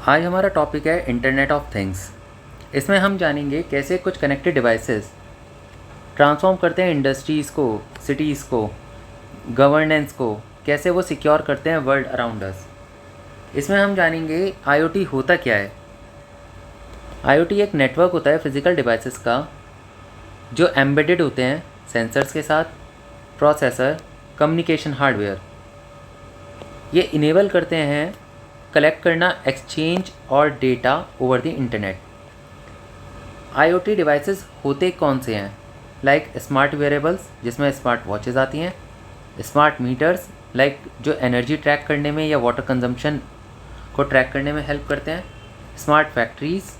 आज हमारा टॉपिक है इंटरनेट ऑफ थिंग्स। इसमें हम जानेंगे कैसे कुछ कनेक्टेड डिवाइसेस ट्रांसफॉर्म करते हैं इंडस्ट्रीज़ को, सिटीज़ को, गवर्नेंस को, कैसे वो सिक्योर करते हैं वर्ल्ड अराउंड अस। इसमें हम जानेंगे आईओटी होता क्या है। आईओटी एक नेटवर्क होता है फिज़िकल डिवाइसेस का जो एम्बेडेड होते हैं सेंसर्स के साथ, प्रोसेसर, कम्युनिकेशन हार्डवेयर। ये इनेबल करते हैं कलेक्ट करना, एक्सचेंज और data over the internet. IoT devices होते कौन से हैं? लाइक स्मार्ट वेयरेबल्स जिसमें स्मार्ट वॉचेस आती हैं, स्मार्ट मीटर्स लाइक जो एनर्जी ट्रैक करने में या वाटर कंजम्पशन को ट्रैक करने में हेल्प करते हैं, smart factories,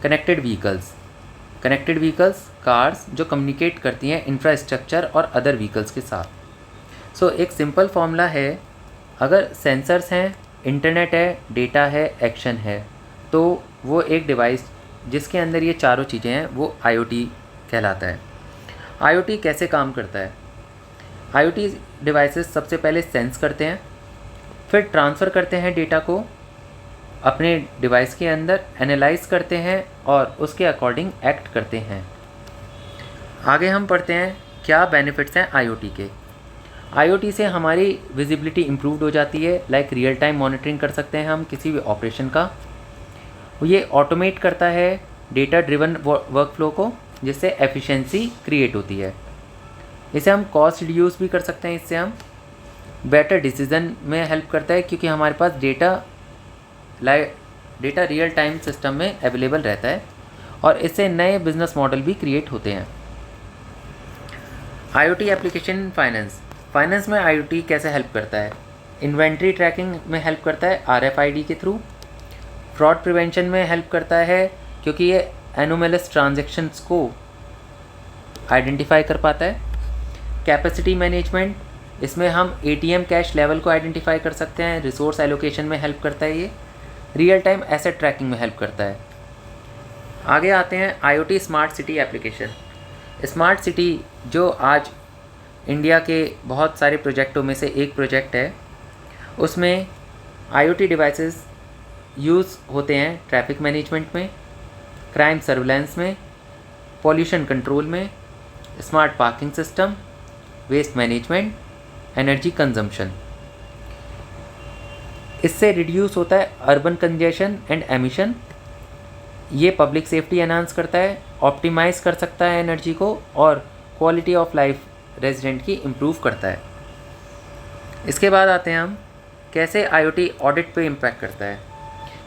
connected vehicles cars जो कम्युनिकेट करती हैं इंफ्रास्ट्रक्चर और अदर व्हीकल्स के साथ। सो एक सिंपल फॉर्मूला है, अगर सेंसर्स हैं, इंटरनेट है, डेटा है, एक्शन है, तो वो एक डिवाइस जिसके अंदर ये चारों चीज़ें हैं वो आईओटी कहलाता है। आईओटी कैसे काम करता है? आईओटी डिवाइसेस सबसे पहले सेंस करते हैं, फिर ट्रांसफ़र करते हैं डेटा को अपने डिवाइस के अंदर, एनालाइज करते हैं और उसके अकॉर्डिंग एक्ट करते हैं। आगे हम पढ़ते हैं क्या बेनिफिट्स हैं आईओटी के। आईओटी से हमारी विजिबिलिटी इम्प्रूव हो जाती है, लाइक रियल टाइम मॉनिटरिंग कर सकते हैं हम किसी भी ऑपरेशन का। ये ऑटोमेट करता है डेटा ड्रिवन वर्कफ्लो को, जिससे एफिशिएंसी क्रिएट होती है। इसे हम कॉस्ट रिड्यूस भी कर सकते हैं, इससे हम बेटर डिसीजन में हेल्प करता है क्योंकि हमारे पास डेटा रियल टाइम सिस्टम में अवेलेबल रहता है और इससे नए बिजनेस मॉडल भी क्रिएट होते हैं। आईओटी एप्लीकेशन फाइनेंस में आईओटी कैसे हेल्प करता है? इन्वेंट्री ट्रैकिंग में हेल्प करता है आरएफआईडी के थ्रू। फ्रॉड प्रिवेंशन में हेल्प करता है क्योंकि ये एनोमलस ट्रांजैक्शंस को आइडेंटिफाई कर पाता है। कैपेसिटी मैनेजमेंट, इसमें हम एटीएम कैश लेवल को आइडेंटिफाई कर सकते हैं, रिसोर्स एलोकेशन में हेल्प करता है। ये रियल टाइम एसेट ट्रैकिंग में हेल्प करता है। आगे आते हैं IoT smart city application. Smart city जो आज इंडिया के बहुत सारे प्रोजेक्टों में से एक प्रोजेक्ट है, उसमें आईओटी डिवाइसेस यूज़ होते हैं ट्रैफिक मैनेजमेंट में, क्राइम सर्विलेंस में, पॉल्यूशन कंट्रोल में, smart parking system, waste management, energy consumption. इससे रिड्यूस होता है अर्बन कंजेशन एंड एमिशन। ये पब्लिक सेफ्टी एनहांस करता है, ऑप्टिमाइज कर सकता है एनर्जी को और क्वालिटी ऑफ लाइफ रेजिडेंट की इम्प्रूव करता है। इसके बाद आते हैं हम कैसे आईओटी ऑडिट पे इम्पैक्ट करता है।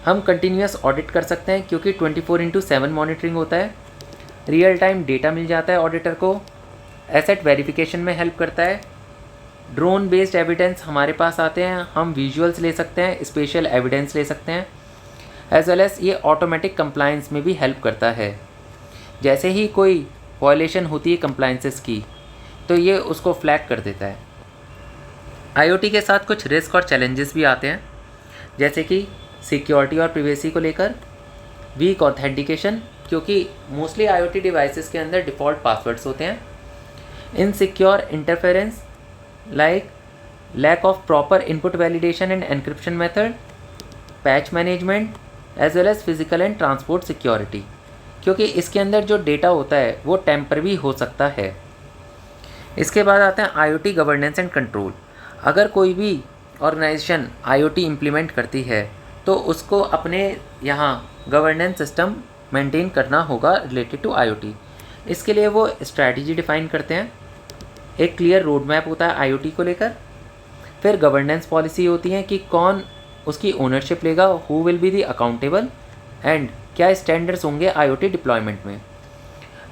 हम कंटिन्यूस ऑडिट कर सकते हैं क्योंकि 24/7 मॉनिटरिंग होता है, रियल टाइम डेटा मिल जाता है ऑडिटर को, एसेट वेरिफिकेशन में हेल्प करता है, ड्रोन बेस्ड एविडेंस हमारे पास आते हैं, हम विजुअल्स ले सकते हैं, स्पेशल एविडेंस ले सकते हैं, एज वेल एज ये ऑटोमेटिक कंप्लायंस में भी हेल्प करता है। जैसे ही कोई वायलेशन होती है कंप्लायंसेस की तो ये उसको फ्लैग कर देता है। आईओटी के साथ कुछ रिस्क और चैलेंजेस भी आते हैं, जैसे कि सिक्योरिटी और प्रिवेसी को लेकर, वीक ऑथेंटिकेशन क्योंकि मोस्टली आईओटी डिवाइसेस के अंदर डिफ़ॉल्ट पासवर्ड्स होते हैं, insecure interference like lack of proper input validation and encryption method, patch management as well as physical and transport security क्योंकि इसके अंदर जो डेटा होता है वो टेम्पर भी हो सकता है। इसके बाद आते हैं आईओटी गवर्नेंस एंड कंट्रोल। अगर कोई भी ऑर्गेनाइजेशन आईओटी इम्प्लीमेंट करती है तो उसको अपने यहाँ गवर्नेंस सिस्टम मेंटेन करना होगा रिलेटेड टू आईओटी। इसके लिए वो स्ट्रैटेजी डिफाइन करते हैं, एक क्लियर रोड मैप होता है आईओटी को लेकर, फिर गवर्नेंस पॉलिसी होती है कि कौन उसकी ओनरशिप लेगा, who will be the accountable and क्या स्टैंडर्ड्स होंगे आईओटी डिप्लॉयमेंट में।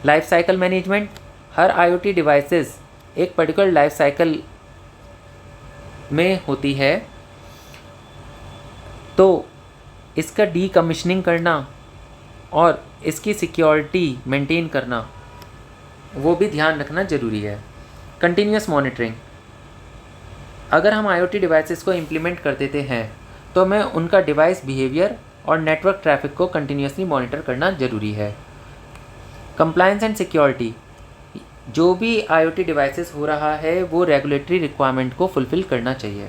लाइफ साइकिल मैनेजमेंट, हर आईओटी डिवाइसेस एक पर्टिकुलर लाइफ साइकिल में होती है तो इसका डीकमीशनिंग करना और इसकी सिक्योरिटी मेंटेन करना वो भी ध्यान रखना ज़रूरी है। कंटिन्यूस मॉनिटरिंग, अगर हम आईओटी डिवाइसेस को इम्प्लीमेंट कर देते हैं तो हमें उनका डिवाइस बिहेवियर और नेटवर्क ट्रैफिक को कंटिन्यूसली मॉनिटर करना ज़रूरी है। कंप्लायंस एंड सिक्योरिटी, जो भी आईओटी डिवाइसेस हो रहा है वो रेगुलेटरी रिक्वायरमेंट को फुलफ़िल करना चाहिए।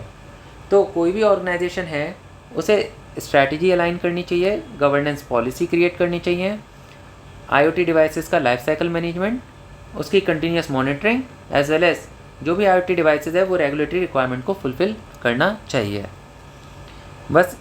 तो कोई भी ऑर्गेनाइजेशन है उसे स्ट्रैटेजी अलाइन करनी चाहिए, गवर्नेंस पॉलिसी क्रिएट करनी चाहिए, IoT डिवाइसेस का लाइफ साइकिल मैनेजमेंट, उसकी continuous monitoring as well as जो भी IoT डिवाइसेस है वो रेगुलेटरी रिक्वायरमेंट को फुलफ़िल करना चाहिए। बस